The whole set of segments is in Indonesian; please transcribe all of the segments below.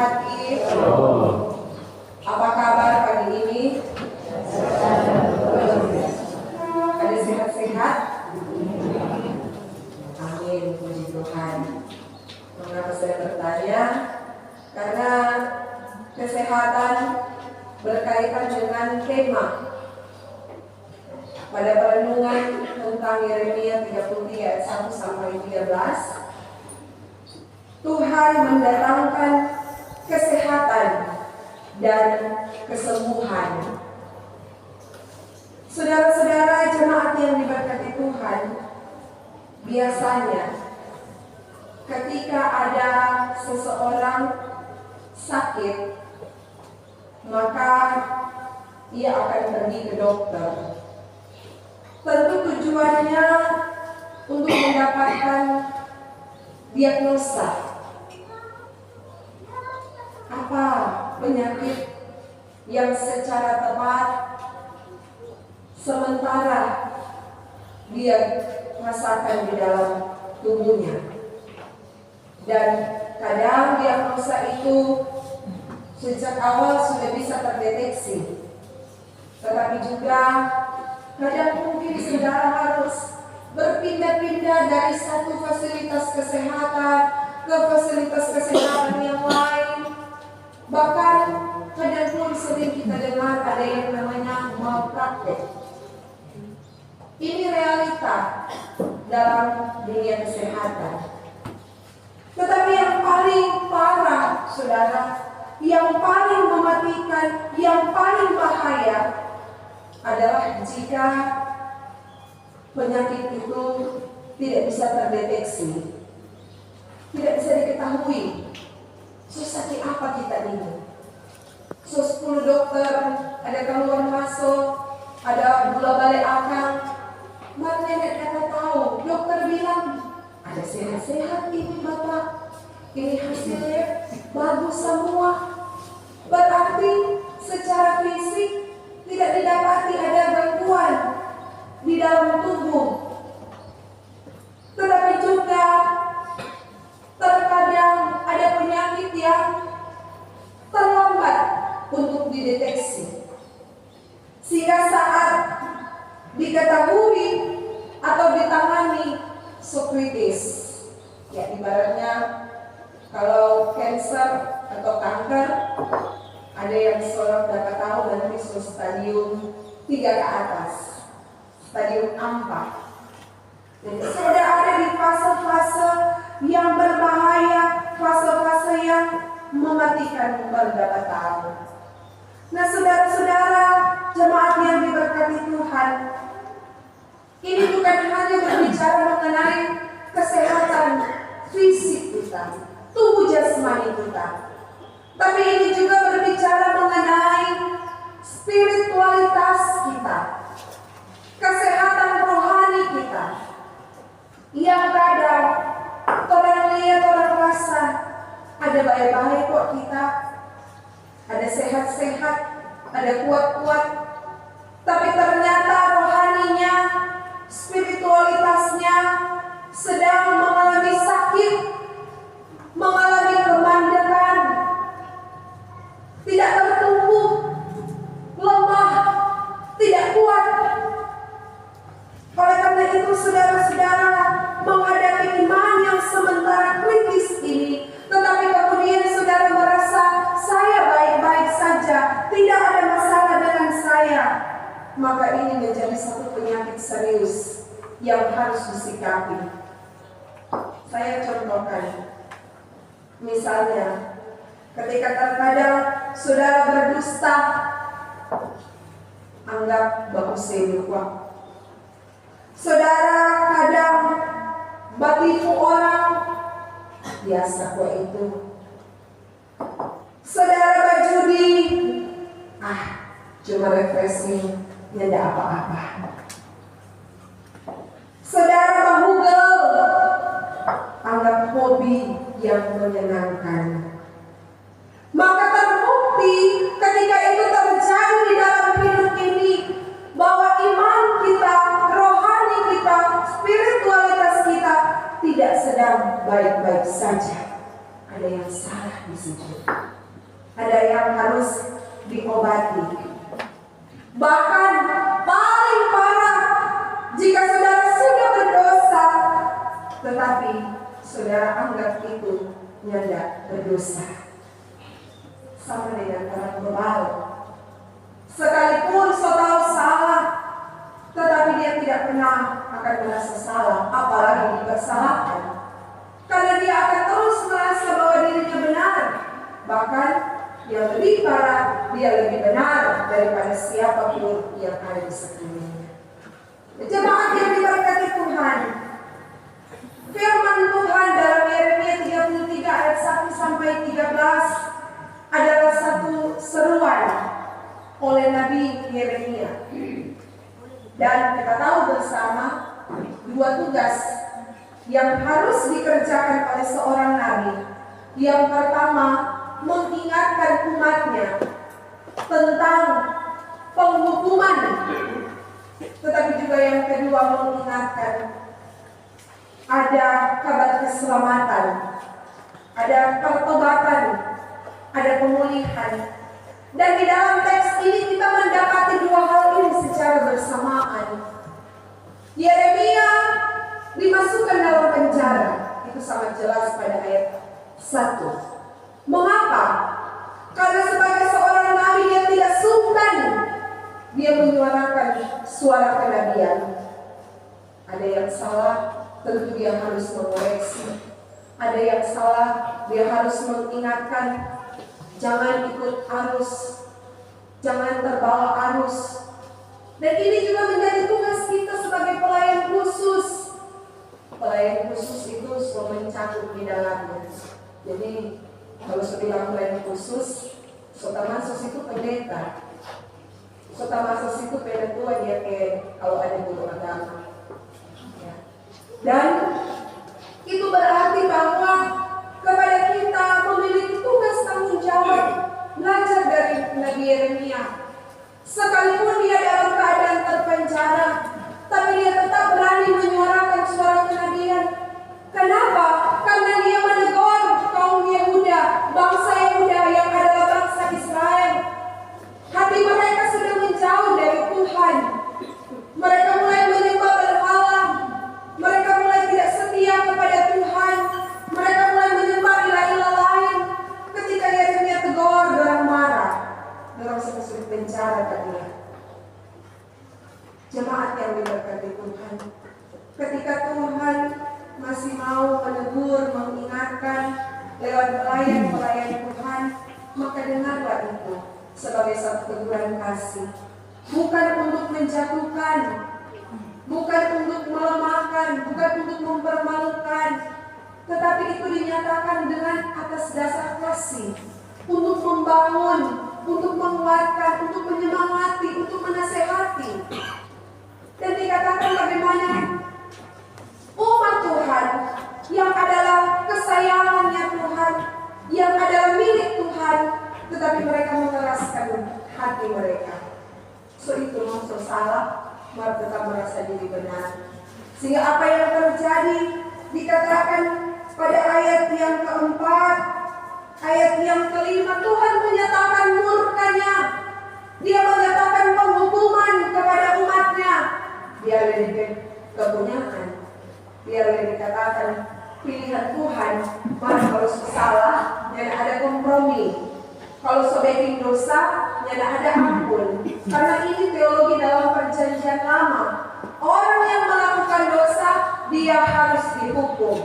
sehat Ki? Apa kabar pagi ini? Ada sehat-sehat? Amin, puji Tuhan. Mengapa saya bertanya? Karena kesehatan berkaitan dengan tema pada perenungan tentang Yeremia 33 ayat 1 sampai 13. Tuhan mendatangkan kesehatan dan kesembuhan. Saudara-saudara jemaat yang diberkati Tuhan, biasanya ketika ada seseorang sakit, maka ia akan pergi ke dokter. Tentu tujuannya untuk mendapatkan diagnosa. Apa penyakit yang secara tepat sementara dia rasakan di dalam tubuhnya. Dan kadang diagnosa itu sejak awal sudah bisa terdeteksi. Tetapi juga kadang mungkin saudara harus berpindah-pindah dari satu fasilitas kesehatan ke fasilitas kesehatan yang lain. Bahkan kadang pun sering kita dengar ada yang namanya malpraktek. Ini realita dalam dunia kesehatan. Tetapi yang paling parah, saudara, yang paling mematikan, yang paling bahaya adalah jika penyakit itu tidak bisa terdeteksi, tidak bisa diketahui. Sakit apa kita ini? 10 dokter, ada keluar masuk, ada gula balik akal. Mana nenek kata tahu? Dokter bilang ada sehat-sehat ini bapak, ini hasilnya bagus semua. Berarti secara fisik tidak didapati ada gangguan di dalam tubuh. Tetapi juga terkadang ada penyakit yang terlambat untuk dideteksi, sehingga saat diketahui atau ditangani kritis, ya ibaratnya kalau kanker atau kanker, ada yang seorang dapat tahu nanti stadium 3 ke atas, stadium 4. Jadi sudah ada di fase-fase yang berbahaya, fase-fase yang mematikan beberapa tahun. Nah, saudara-saudara jemaat yang diberkati Tuhan, ini bukan hanya berbicara mengenai kesehatan fisik kita, tubuh jasmani kita, tapi ini juga berbicara mengenai spiritualitas kita, kesehatan rohani kita, yang kadang orang lihat, orang rasa ada baik-baik kok kita, ada sehat-sehat, ada kuat-kuat, tapi ternyata rohaninya, spiritualitasnya sedang mengalami sakit, mengalami kemandekan, tidak bertumbuh, lemah, tidak kuat. Oleh karena itu saudara-saudara, menghadapi iman yang sementara kritis ini, tetapi kemudian saudara merasa saya baik-baik saja, tidak ada masalah dengan saya, maka ini menjadi satu penyakit serius yang harus disikapi. Saya contohkan, misalnya ketika terkadang saudara berdusta, anggap bagus lupa. Saudara kadang batipu orang, biasa kok itu. Saudara berjudi, cuma refreshing, tidak apa-apa. Saudara bahugel, anggap hobi yang menyenangkan. Maka terbukti ketika itu terjadi di dalam hidup ini, bahwa iman kita, rohani kita, spiritualitas kita tidak sedang baik-baik saja. ada yang salah di situ. Ada yang harus diobati. Bahkan paling parah, jika saudara sudah berdosa, tetapi saudara anggap itu tidak berdosa. Sama dengan orang berbalik. Sekalipun saudara salah, tetapi dia tidak pernah akan merasa salah, apalagi dipersalahkan. Karena dia akan terus merasa bahwa dirinya benar. Bahkan yang lebih parah, dia lebih benar daripada siapapun yang ada di sekelilingnya. Jemaat yang diberkati Tuhan, firman Tuhan dalam Yeremia 33 ayat 1 sampai 13 adalah satu seruan oleh Nabi Yeremia. Dan kita tahu bersama dua tugas yang harus dikerjakan oleh seorang nabi. Yang pertama, mengingatkan umatnya tentang penghukuman, tetapi juga yang kedua mengingatkan ada kabar keselamatan, ada pertobatan, ada pemulihan. Dan di dalam teks ini kita mendapati dua hal ini secara bersamaan. Yeremia dimasukkan dalam penjara, itu sangat jelas pada ayat 1. Mengapa? Karena sebagai seorang nabi dia tidak sungkan dia menyuarakan suara kenabian. Ada yang salah, tentu dia harus mengoreksi. Ada yang salah, dia harus mengingatkan, jangan ikut arus, jangan terbawa arus. Dan ini juga menjadi tugas kita sebagai pelayan khusus. Pelayan khusus itu semua mencakup di dalamnya. Jadi kalau bilang pelayan khusus, sotamasos itu pendeta. Sotamasos itu penetua dia kayak kalau ada guru agama. Ya. Dan itu berarti bahwa kepada kita memiliki tugas tanggung jawab belajar dari Nabi Yeremia. Sekalipun dia dalam keadaan terpenjara, tapi dia tetap berani menyuarakan suara kenabian. Kenapa? Karena dia menegur kaum Yehuda, bangsa Yehuda yang adalah bangsa Israel. Hati mereka sudah menjauh dari Tuhan. Mereka mulai menyembah berhala. Mereka mulai tidak setia kepada Tuhan. Mereka mulai menyembah ilah-ilah lain. Ketika Yeremia tegur, dorang marah. Dorang sulit penjara tadi. Jemaat yang diberkati Tuhan, ketika Tuhan masih mau menegur, mengingatkan lewat pelayan-pelayan Tuhan, maka dengarlah itu sebagai satu teguran kasih. Bukan untuk menjatuhkan, bukan untuk melemahkan, bukan untuk mempermalukan, tetapi itu dinyatakan dengan atas dasar kasih, untuk membangun, untuk menguatkan, untuk menyemangati, untuk menasehati. Dan dikatakan bagaimana umat Tuhan yang adalah kesayangannya Tuhan, yang adalah milik Tuhan, tetapi mereka mengeraskan hati mereka. So itu maksud salah, mereka tetap merasa diri benar. Sehingga apa yang terjadi dikatakan pada ayat yang keempat, ayat yang kelima, Tuhan menyatakan murkanya. Dia menyatakan penghukuman kepada umatnya. Biar lebih kepunyaan, biar lebih dikatakan pilihan Tuhan, mana harus salah dan ada kompromi. Kalau sebagian dosa, dan ada ampun. Karena ini teologi dalam perjanjian lama. Orang yang melakukan dosa, dia harus dihukum.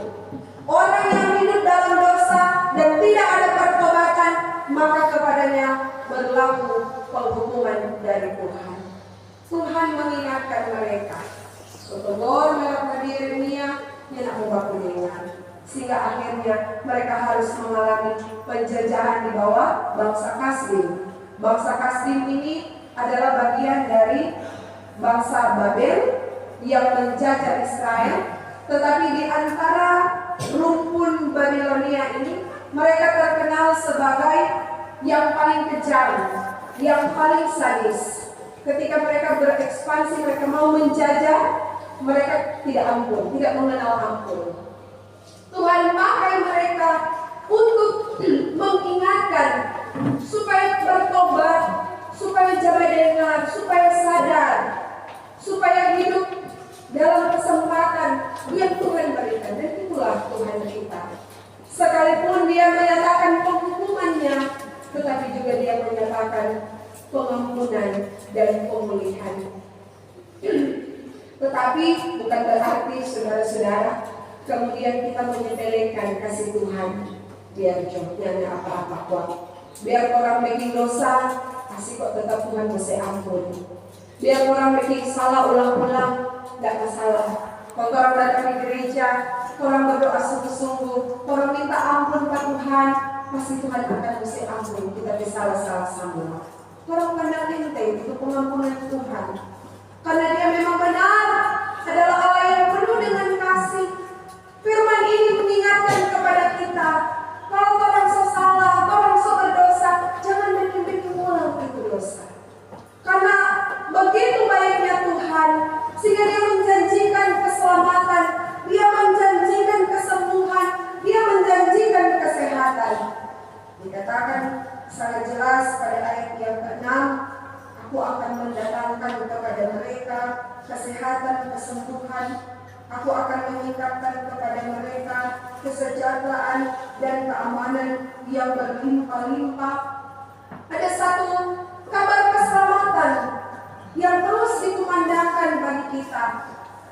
Orang yang hidup dalam dosa dan tidak ada pertobatan, maka kepadanya berlaku penghukuman dari Tuhan. Tuhan mengingatkan mereka. Sotogor mereka Nabi Yeremia, yang nak membaku dengan. Sehingga akhirnya mereka harus mengalami penjajahan di bawah bangsa Kasdim. Bangsa Kasdim ini adalah bagian dari bangsa Babel yang menjajah Israel. Tetapi di antara rumpun Babilonia ini, mereka terkenal sebagai yang paling kejam, yang paling sadis. Ketika mereka berekspansi, mereka mau menjajah, mereka tidak ampun, tidak mengenal ampun. Tuhan pakai mereka untuk mengingatkan supaya bertobat, supaya jaga dengar, supaya sadar, supaya hidup dalam kesempatan yang Tuhan berikan. Dan itulah Tuhan kita. Sekalipun dia menyatakan penghukumannya, tetapi juga dia menyatakan pengampunan dan pemulihan. Tetapi bukan berarti saudara-saudara kemudian kita menyepelekan kasih Tuhan. Biar jawabnya apa-apa kok. Biar orang bikin dosa, kasih kok tetap Tuhan mesti ampun. Biar orang bikin salah ulang-ulang, gak masalah. Kalau orang datang di gereja, orang berdoa sungguh-sungguh, orang minta ampun Pak Tuhan, pasti Tuhan akan mesti ampun. Kita salah-salah sama. Orang pandang enteng itu pengampunan Tuhan. Karena dia memang benar adalah Allah yang penuh dengan kasih. Firman ini mengingatkan kepada kita, kalau orang salah, orang berdosa, jangan bikin ulang itu dosa. Karena begitu baiknya Tuhan, sehingga dia menjanjikan keselamatan, dia menjanjikan kesembuhan, dia menjanjikan kesehatan. Dikatakan sangat jelas pada ayat yang ke-6, aku akan mendatangkan kepada mereka kesehatan, kesembuhan. Aku akan meningkatkan kepada mereka kesejahteraan dan keamanan yang berlimpah-limpah. Ada satu kabar keselamatan yang terus dikumandangkan bagi kita,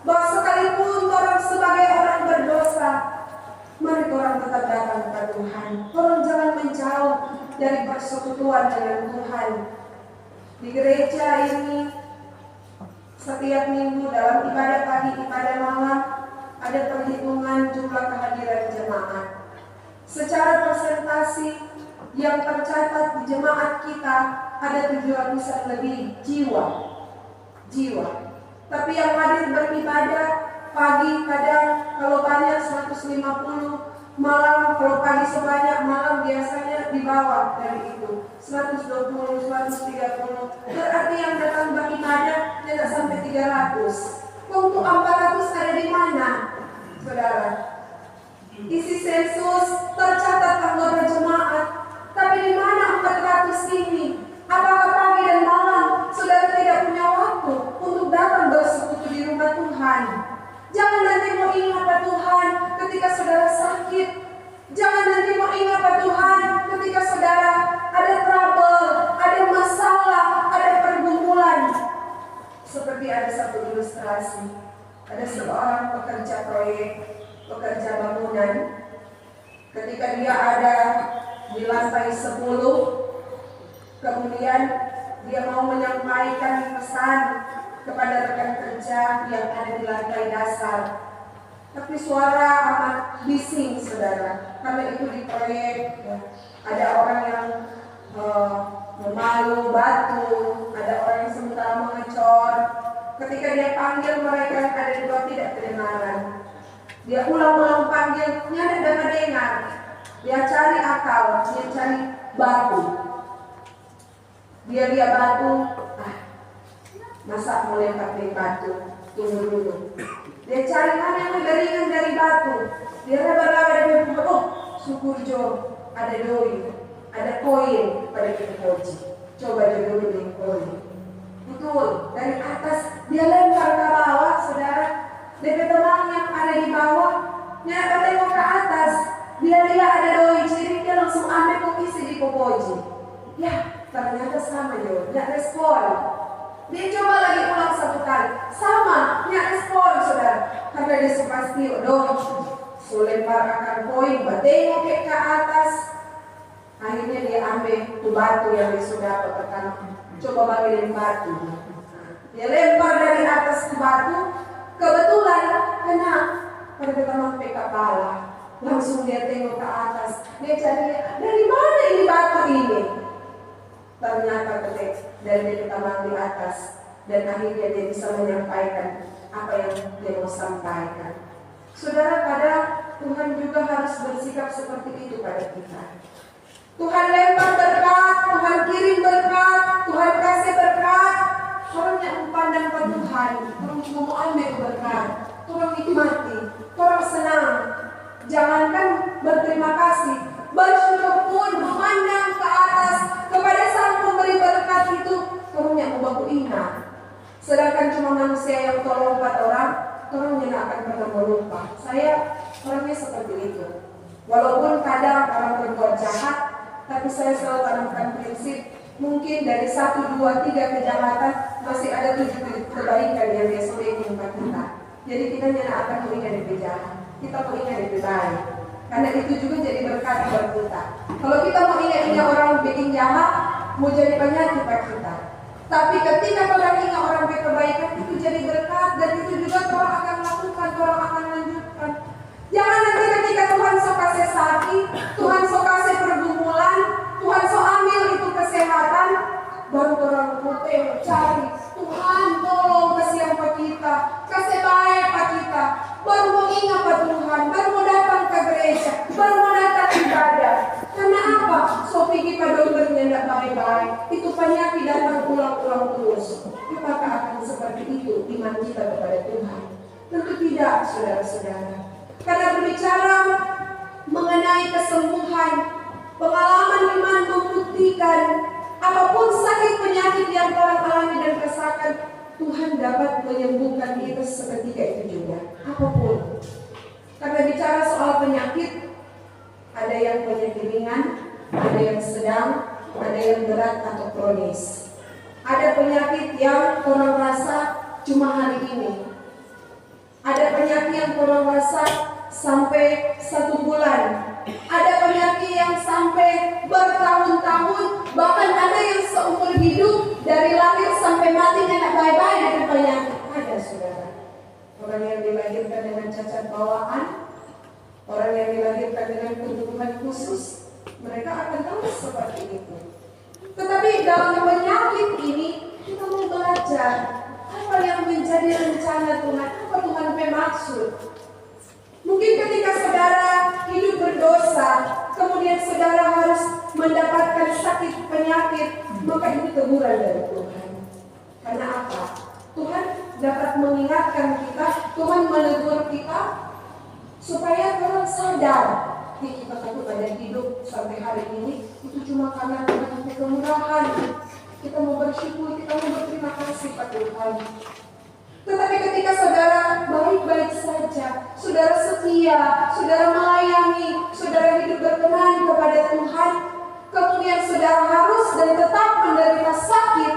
bahwa sekalipun orang sebagai orang berdosa, mari orang tetap datang kepada Tuhan. Orang jangan menjauh dari persekutuan dengan Tuhan. Di gereja ini setiap minggu dalam ibadah pagi, ibadah malam, ada perhitungan jumlah kehadiran jemaat. Secara persentasi yang tercatat di jemaat kita ada 700-an lebih jiwa. Tapi yang hadir beribadah pagi kadang kalau banyak 150, malam kalau pagi sebanyak, malam biasanya di bawah dari itu 120, 130. Berarti yang datang beribadah tidak sampai 300. Untuk 400 ada di mana, saudara? Isi sensus tercatat anggota jemaat, tapi di mana 400 ini? Apakah pagi dan malam saudara tidak punya waktu untuk datang bersekutu di rumah Tuhan? Jangan nanti mau ingat Pak Tuhan ketika saudara sakit. Jangan nanti mau ingat Pak Tuhan ketika saudara ada trouble, ada masalah, ada pergumulan. Seperti ada satu ilustrasi. Ada seorang pekerja proyek, pekerja bangunan. Ketika dia ada di lantai 10, kemudian dia mau menyampaikan pesan kepada rekan kerja yang ada di lantai dasar. Tapi suara amat bising, saudara. Karena itu di proyek, ya. Ada orang yang memalu batu, ada orang yang sementara mengecor. Ketika dia panggil mereka yang ada di bawah tidak kedengaran. Dia ulang-ulang panggil, nyada dan dengar. Dia cari akal, dia cari batu. Dia lihat batu, masa mau lempar dari batu, tunggu dulu. Dia cari mana yang lebih ringan dari batu. Dia raba-raba dari batu, oh syukur Jo, ada doi, ada koin pada kita koji. Coba dia dulu nih koin. Betul, dari atas dia lempar ke bawah, saudara. Dari teman yang ada di bawah, nyata tengok ke atas. Dia lihat ada doi, jadi dia langsung ambil kok isi di koji. Ya, ternyata sama Jo, nggak respon. Dia coba lagi ulang satu kali, sama, nggak respon saudara. Karena dia sepasti, so lempar akan koin, batengok ke atas. Akhirnya dia ambil tuh batu yang dia sudah dapat, coba bagi batu. Dia lempar dari atas ke batu, kebetulan kena pada teman ke kepala. Langsung dia tengok ke atas, dia cari dari mana ini batu ini. Ternyata ketik dan dia ketambang di atas, dan akhirnya dia bisa menyampaikan apa yang dia mau sampaikan. Saudara, kadang Tuhan juga harus bersikap seperti itu pada kita. Tuhan lempar berkat, Tuhan kirim berkat, Tuhan kasih berkat. Orang yang memandang ke Tuhan, orang mau ambil berkat, orang nikmati, orang senang. Jangankan berterima kasih, Sedangkan cuma manusia yang tolong 4 orang tidak akan pernah melupa. Saya orangnya seperti itu. Walaupun kadang orang berbuat jahat, tapi saya selalu tanamkan prinsip, mungkin dari 1, 2, 3 kejahatan masih ada 7 kebaikan yang dia sudah menimpa kita. Jadi kita tidak akan mengingat dari jahat, kita mengingat dari baik. Karena itu juga jadi berkat buat kita. Kalau kita mau ingat orang bikin jahat, mau jadi penyakit bagi kita. Tapi ketika orang ingat orang berkebaikan, itu jadi berkat, dan itu juga orang akan lakukan, orang akan lanjutkan. Jangan nanti ketika Tuhan sok kasih sakit, Tuhan sok kasih pergumulan, Tuhan sok ambil itu kesehatan, baru orang putih cari, Tuhan tolong kasih apa kita, kasih baik apa kita, baru mau ingat apa Tuhan, baru mau datang ke gereja, baru mau datang ibadah. Karena apa? So pikir pada dokternya tidak baik-baik, itu penyakit datang ulang-ulang terus. Apakah akan seperti itu iman kita kepada Tuhan? Tentu tidak, saudara-saudara. Karena berbicara mengenai kesembuhan, pengalaman iman membuktikan apapun sakit penyakit yang orang alami dan rasakan, Tuhan dapat menyembuhkan kita seketika itu juga. Apapun. Karena bicara soal penyakit, ada yang penyakit ringan, ada yang sedang, ada yang berat atau kronis. Ada penyakit yang orang rasa cuma hari ini. Ada penyakit yang orang rasa sampai 1 bulan. Ada penyakit yang sampai bertahun-tahun, bahkan ada yang seumur hidup dari lahir sampai mati tidak baik-baik dengan penyakit. Ada, saudara. Orang yang dilahirkan dengan cacat bawaan, orang yang dilahirkan dengan kebutuhan khusus, mereka akan tahu seperti itu. Tetapi dalam penyakit ini kita mau belajar apa yang menjadi rencana Tuhan, apa Tuhan bermaksud. Mungkin ketika saudara hidup berdosa, kemudian saudara harus mendapatkan sakit penyakit, maka itu teguran dari Tuhan. Karena apa? Tuhan dapat mengingatkan kita, Tuhan menegur kita, supaya orang sadar, kita takut ada hidup sampai hari ini, itu cuma karena Tuhan punya kemurahan. Kita mau bersyukur, kita mau berterima kasih pada Tuhan. Tetapi ketika saudara baik-baik saja, saudara setia, saudara melayani, saudara hidup berkenan kepada Tuhan, kemudian saudara harus dan tetap menderita sakit,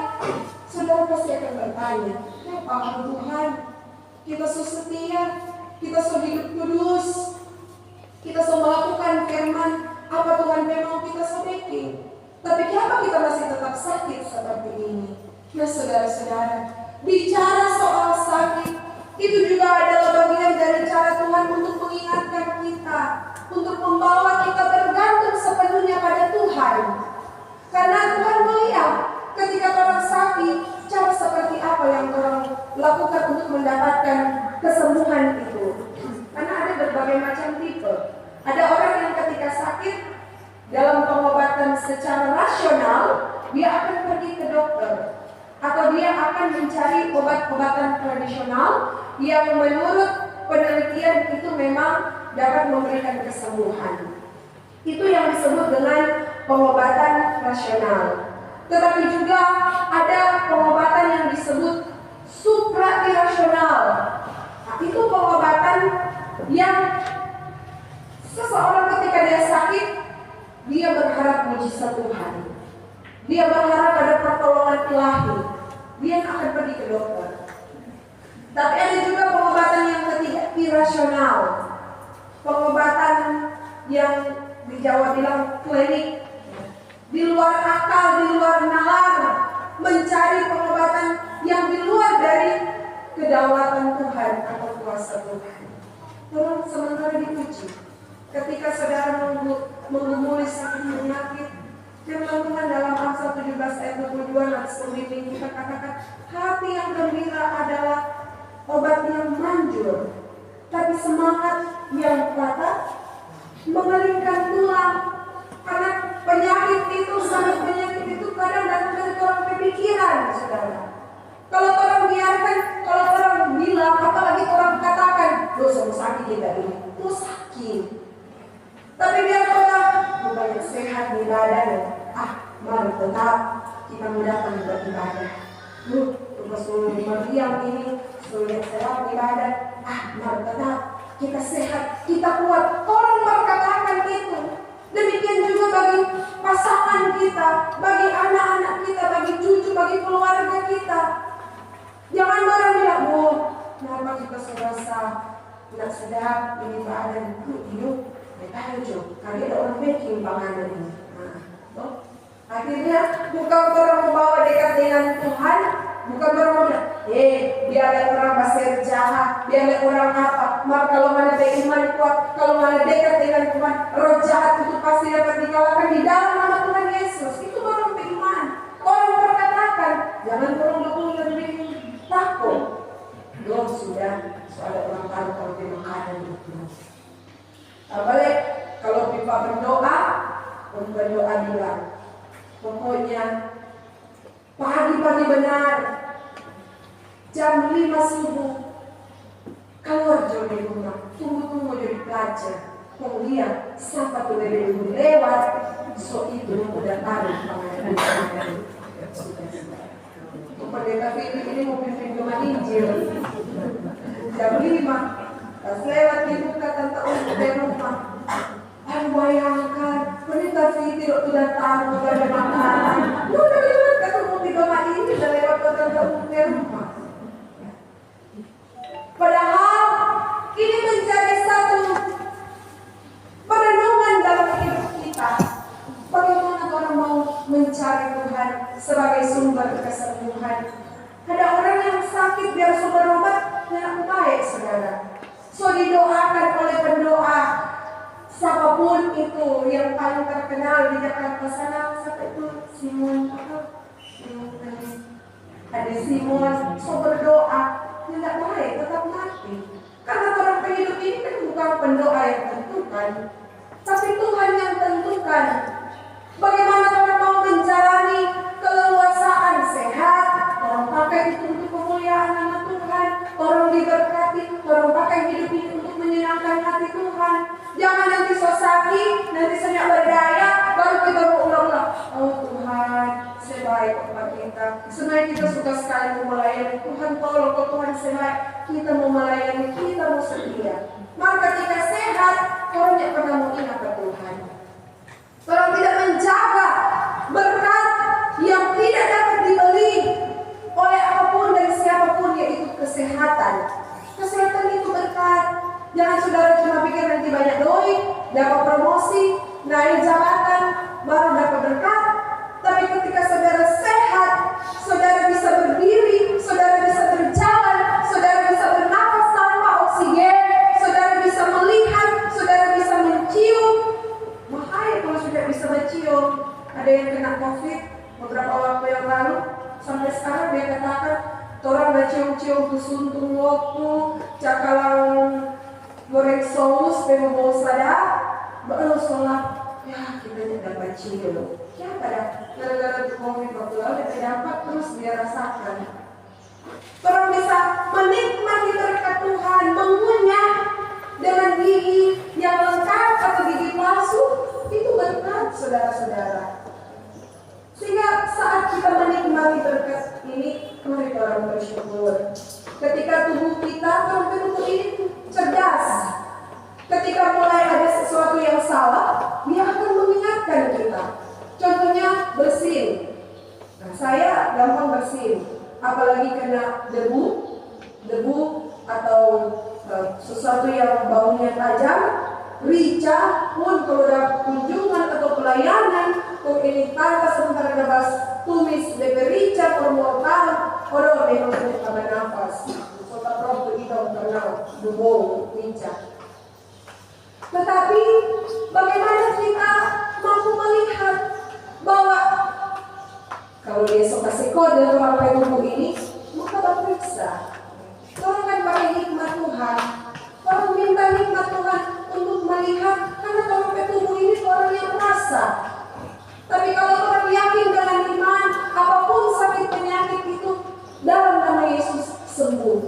saudara pasti akan bertanya, kenapa Tuhan? Kita setia, kita hidup kudus, kita melakukan firman, apa Tuhan memang kita bikin? Tapi kenapa kita masih tetap sakit seperti ini? Nah, saudara-saudara, bicara soal sakit, itu juga adalah bagian dari cara Tuhan untuk mengingatkan kita, untuk membawa kita bergantung sepenuhnya pada Tuhan. Karena Tuhan melihat ketika orang sakit, cara seperti apa yang orang lakukan untuk mendapatkan kesembuhan itu. Karena ada berbagai macam tipe. Ada orang yang ketika sakit, dalam pengobatan secara rasional, dia akan pergi ke dokter. Atau dia akan mencari obat-obatan tradisional yang menurut penelitian itu memang dapat memberikan kesembuhan. Itu yang disebut dengan pengobatan rasional. Tetapi juga ada pengobatan yang disebut supra-irasional. Nah, itu pengobatan yang seseorang ketika dia sakit, dia berharap mujizat Tuhan. Dia berharap ada pertolongan ilahi. Dia akan pergi ke dokter. Tapi ada juga pengobatan yang ketiga, irasional. Pengobatan yang di Jawa bilang klinik, di luar akal, di luar nalar, mencari pengobatan yang di luar dari kedaulatan Tuhan atau kuasa Tuhan. Tolong sementara dipuji. Ketika saudara menggumuli sakit penyakit, firman Tuhan dalam Amsal 17 ayat 22 dan sebelumnya kita katakan, hati yang gembira adalah obat yang manjur, tapi semangat yang patah mengeringkan tulang. Karena penyakit itu, sangat penyakit itu kadang datang dari orang pemikiran, saudara. Kalau orang biarkan, kalau orang bilang, apalagi orang katakan, dosa sakit kita ini, itu sakit. Tapi biar orang banyak sehat di badan, mari tetap kita datang beribadah. Rasul Maryam ini, sulit sehat ibadat, tetap kita sehat, kita kuat. Orang berkatakan itu. Demikian juga bagi pasangan kita, bagi anak-anak kita, bagi cucu, bagi keluarga kita. Jangan orang bilang, kenapa kita serasa tidak sedap, ini badan hidup. Ayo, kali ada orang baking panganan ini. Akhirnya bukan orang membawa dekat dengan Tuhan, bukan orang bilang, biar orang pasir jahat, biar orang apa. Maka kalau mana ada iman kuat, kalau mana dekat dengan Tuhan, roh jahat itu pasti dapat dikalahkan di dalam nama Tuhan Yesus. Itu orang beriman. Orang berkatakan, jangan tolong lebih takut. Belum sudah, soalnya orang tahu kalau dia makanan itu. Balik, kalau pipa berdoa bilang, pokoknya pagi-pagi benar, jam 5 subuh, keluar dari rumah, tunggu jadi pelajar. Kemudian siapa tuh lebih dulu lewat, so itu udah taruh panganan. Pendeta ini mau pimpin rumah Injil jam 5. Pas lewat dibuka tante di rumah. Bayangkan, pendeta tidak datang, tidak ada makanan. Udah lewat ketemu di rumah ini, udah lewat ke tante di rumah. Padahal ini menjadi satu perenungan dalam hidup kita. Bagaimana orang mau mencari Tuhan sebagai sumber kesembuhan? Ada orang yang sakit biar sumber obat yang baik, saudara. So didoakan oleh pendoa, siapapun itu yang paling terkenal di Jakarta sana, siapa itu? Simon ada Simon, so berdoa, tidak baik, tetap mati. Karena orang hidup ini kan bukan pendoa yang tentukan, tapi Tuhan yang tentukan. Bagaimana orang mau menjalani keleluasaan sehat, orang pakai itu untuk kemuliaan nama Tuhan, orang diberkati, orang pakai hidup ini untuk menyenangkan hati Tuhan. Jangan nanti sosaki, nanti senyak berdaya, baru kita berulang-ulang. Oh Tuhan, sebaik kepada kita. Sebenarnya kita suka sekali mau melayani Tuhan, tolong kok Tuhan sebaik. Kita mau melayani, kita mau setia. Maka ketika sehat, orang tidak pernah mau ingat ke Tuhan. Orang tidak menjaga berkat yang tidak dapat dibeli oleh apapun dan siapapun, yaitu kesehatan. Kesehatan itu berkat. Jangan saudara cuma pikir nanti banyak duit, dapat promosi, naik jabatan, baru dapat berkat. Tapi ketika saudara sehat, saudara bisa berdiri, saudara bisa berjalan, saudara bisa bernafas tanpa oksigen, saudara bisa melihat, saudara bisa mencium. Bahaya kalau sudah bisa mencium. Ada yang kena COVID beberapa waktu yang lalu, sampai sekarang dia katakan, orang mencium-cium kesuntung waktu, cakalang goreng saus, pembawa sadar, baru sholat. Ya kita tidak mencium. Ya pada gara-gara COVID waktu lalu dia dapat terus dia rasakan. Orang bisa menikmati berkat Tuhan, mengunyah dengan gigi yang lengkap atau gigi palsu, itu berkat saudara-saudara. Sehingga saat kita menikmati berkat ini, mari orang bersyukur. Ketika tubuh kita, tubuh ini cerdas. Ketika mulai ada sesuatu yang salah, dia akan mengingatkan kita. Contohnya bersin. Nah, saya gampang bersin, apalagi kena debu atau sesuatu yang baunya tajam. Rica pun kalau ada kunjungan atau pelayanan, kok ini tangga sebentar nabas tumis DP rica permuatan, orang memang punya tambah nafas. Sota roh kita kenal debu rica. Tetapi bagaimana kita mampu melihat bahwa kalau dia suka kode ruang tubuh ini, maka berperiksa. Orang kan pakai hikmat Tuhan. Orang minta hikmat Tuhan untuk melihat, karena kalau tubuh ini orang yang merasa. Tapi kalau orang yakin dengan iman, apapun sakit penyakit itu dalam nama Yesus sembuh.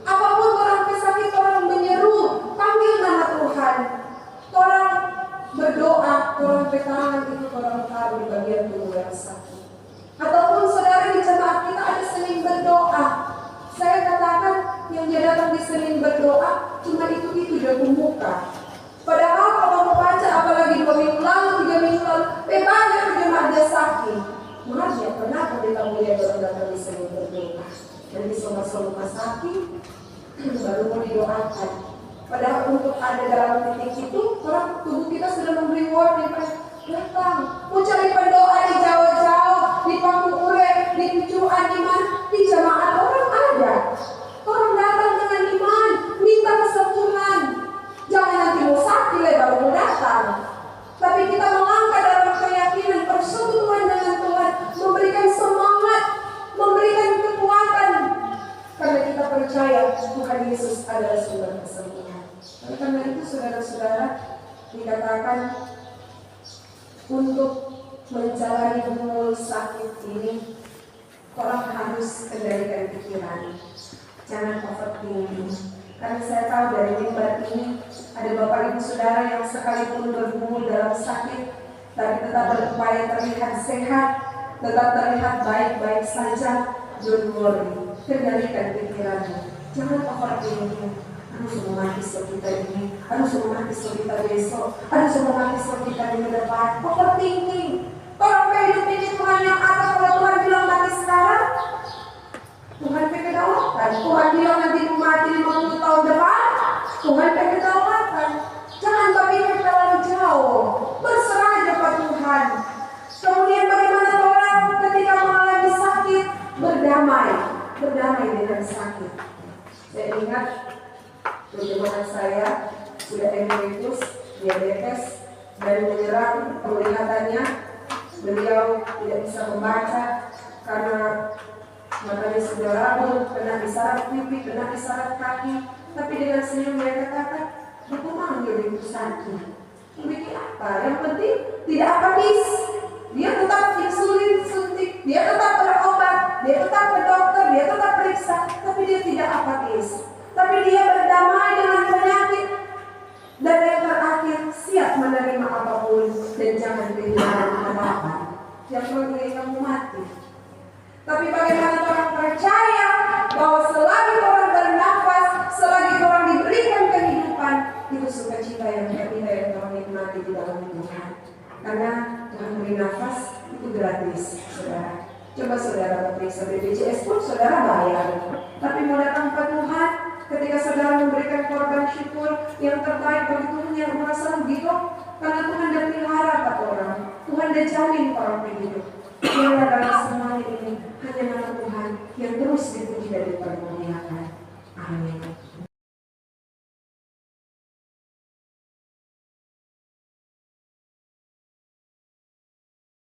Apapun orang sakit, orang menyeru, panggil nama Tuhan. Orang berdoa, orang petangan itu orang taruh di bagian tubuh yang sakit. Ataupun saudara di jemaat kita ada sering berdoa. dia datang di Senin berdoa, cuma itu dia muka. Padahal kalau mau baca apalagi 2 minggu lalu, 3 minggu lalu, banyak jemaat dia sakit. Maaf ya, kenapa kita mulia baru datang di Senin berdoa? Dan di rumah sakit, baru mau didoakan. Padahal untuk ada dalam titik itu, orang tubuh kita sudah memberi warning, datang, mau cari pendoa di jauh-jauh, di Panggung Ure, di Picuan, di mana, di jemaat orang ada. Orang datang dengan iman, minta kesembuhan. Jangan nanti mau sakit baru mau datang. Tapi kita melangkah dalam keyakinan persekutuan dengan Tuhan, memberikan semangat, memberikan kekuatan. Karena kita percaya Tuhan Yesus adalah sumber kesembuhan. Oleh karena itu saudara-saudara, dikatakan untuk menjalani umur sakit ini, orang harus kendalikan pikiran. Jangan overthinking. Karena saya tahu dari mimbar ini ada bapak ibu saudara yang sekalipun bergumul dalam sakit, tapi tetap berupaya terlihat sehat, tetap terlihat baik-baik saja. Don't worry, kendalikan pikiranmu. Jangan overthinking. Aduh, semua mati kita ini. Aduh, semua mati kita besok. Aduh, semua mati kita minggu depan. Overthinking. Orang hidup ini Tuhan yang atas. Kalau Tuhan bilang mati sekarang, Tuhan kedaulatan. Tuhan bilang nanti mati 50 tahun depan, Tuhan kedaulatan. Jangan berpikir terlalu jauh. Berserah aja pada Tuhan. Kemudian bagaimana orang ketika mengalami sakit, berdamai dengan sakit. Saya ingat jemaat saya sudah emeritus, diabetes, dan menyerang penglihatannya. Beliau tidak bisa membaca karena matanya sudah rabun, kena di saraf pipi, kena di saraf kaki. Tapi dengan senyum dia katakan, "Bapak manggil itu sakit. Ini apa? Yang penting tidak apatis. Dia tetap insulin suntik, dia tetap berobat, dia tetap ke dokter, dia tetap periksa, tapi dia tidak apatis. Tapi dia berdamai dengan penyakit. Dan yang terakhir, siap menerima apapun dan jangan kehilangan harapan. Yang penting kamu mati." Tapi bagaimana orang percaya bahwa selagi orang bernafas, selagi orang diberikan kehidupan, itu sukacita yang terindah yang orang nikmati di dalam Tuhan. Karena Tuhan beri nafas itu gratis, saudara. Coba saudara periksa BPJS pun saudara bayar. Tapi mau datang ke Tuhan, ketika saudara memberikan korban syukur yang terbaik bagi Tuhan yang merasa begitu, karena Tuhan dah pelihara kata orang, Tuhan dah jamin orang hidup. Yang dalam semuanya ini